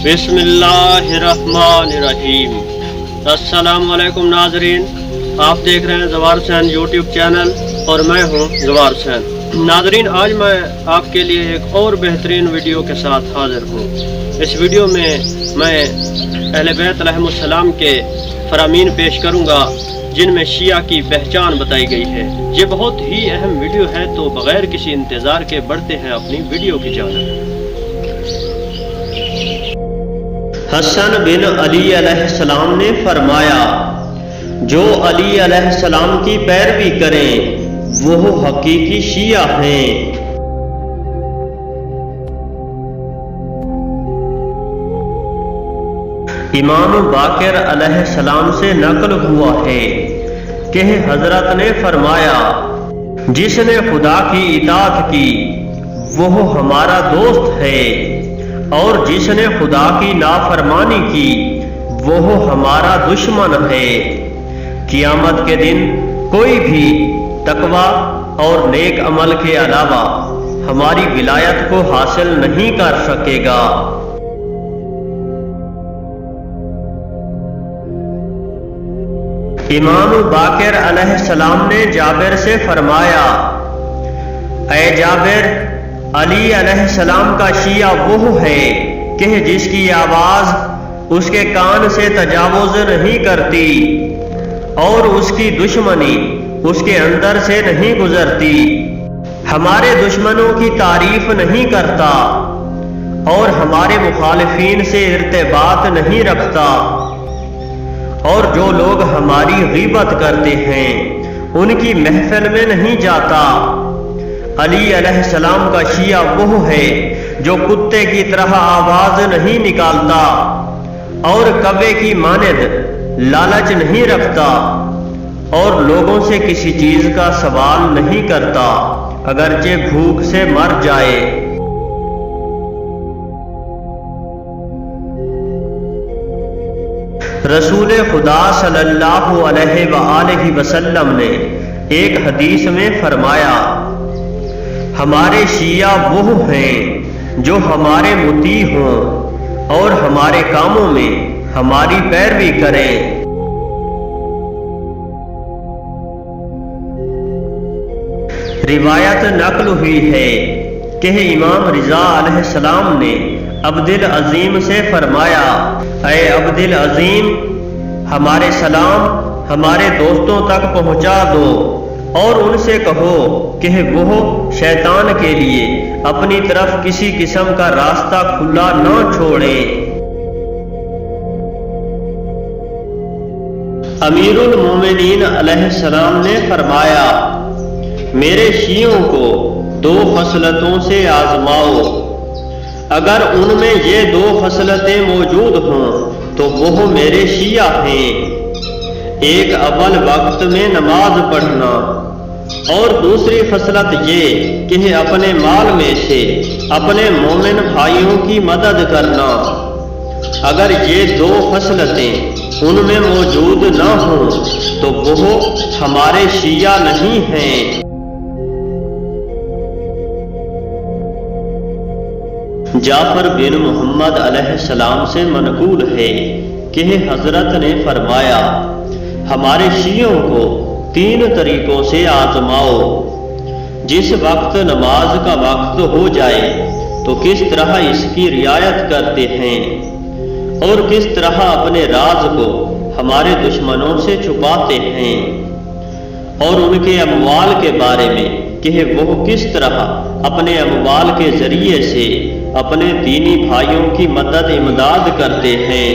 बिस्मिल्लाहिर्रहमानिर्रहीम। अस्सलाम वालेकुम नाजरीन, आप देख रहे हैं ज़वार हुसैन यूट्यूब चैनल और मैं हूं ज़वार हुसैन। नाजरीन, आज मैं आपके लिए एक और बेहतरीन वीडियो के साथ हाज़िर हूं। इस वीडियो में मैं अहले बैत अलैहिमुस्सलाम के फरामीन पेश करूंगा जिनमें शिया की पहचान बताई गई है। ये बहुत ही अहम वीडियो है, तो बगैर किसी इंतज़ार के बढ़ते हैं अपनी वीडियो की जानिब। हसन बिन अली अलैहिस्सलाम ने फरमाया, जो अली अलैहिस्सलाम की पैरवी करें वो हकीकी शिया हैं। इमाम बाकिर अलैहिस्सलाम से नकल हुआ है कि हजरत ने फरमाया, जिसने खुदा की इताअत की वो हमारा दोस्त है और जिसने खुदा की नाफरमानी की वो हमारा दुश्मन है। क़यामत के दिन कोई भी तकवा और नेक अमल के अलावा हमारी विलायत को हासिल नहीं कर सकेगा। इमाम बाकिर अलैहिस्सलाम ने जाबिर से फरमाया, ऐ जाबिर, अली अलैहिस्सलाम का शिया वो है कि जिसकी आवाज उसके कान से तजावुज नहीं करती और उसकी दुश्मनी उसके अंदर से नहीं गुजरती, हमारे दुश्मनों की तारीफ नहीं करता और हमारे मुखालिफीन से इर्तिबात नहीं रखता, और जो लोग हमारी गीबत करते हैं उनकी महफिल में नहीं जाता। अली अलैहिस्सलाम का शिया वो है जो कुत्ते की तरह आवाज नहीं निकालता और कब्बे की मानद लालच नहीं रखता और लोगों से किसी चीज का सवाल नहीं करता अगरचे भूख से मर जाए। रसूल खुदा सल्लल्लाहु अलैहि वसल्लम ने एक हदीस में फरमाया, हमारे शिया वो हैं जो हमारे मुती हों और हमारे कामों में हमारी पैरवी करें। रिवायत नकल हुई है कि इमाम रिजा अलैहिस्सलाम ने अब्दुल अजीम से फरमाया, ऐ अब्दुल अजीम, हमारे सलाम हमारे दोस्तों तक पहुंचा दो और उनसे कहो कि वो शैतान के लिए अपनी तरफ किसी किस्म का रास्ता खुला न छोड़ें। अमीरुल मोमिनीन अलैहिस्सलाम ने फरमाया, मेरे शियों को दो खसलतों से आजमाओ, अगर उनमें ये दो खसलतें मौजूद हों तो वो मेरे शिया हैं। एक अव्वल वक्त में नमाज पढ़ना और दूसरी खसलत ये कि अपने माल में से अपने मोमिन भाइयों की मदद करना। अगर ये दो खसलतें उनमें मौजूद न हों तो वो हमारे शिया नहीं हैं। जाफर बिन मोहम्मद अलैहिस्सलाम से मनकूल है कि हजरत ने फरमाया, हमारे शियों को तीन तरीकों से आजमाओ। जिस वक्त नमाज का वक्त हो जाए तो किस तरह इसकी रियायत करते हैं और किस तरह अपने राज को हमारे दुश्मनों से छुपाते हैं, और उनके अमवाल के बारे में कि वो किस तरह अपने अमवाल के जरिए से अपने दीनी भाइयों की मदद इमदाद करते हैं।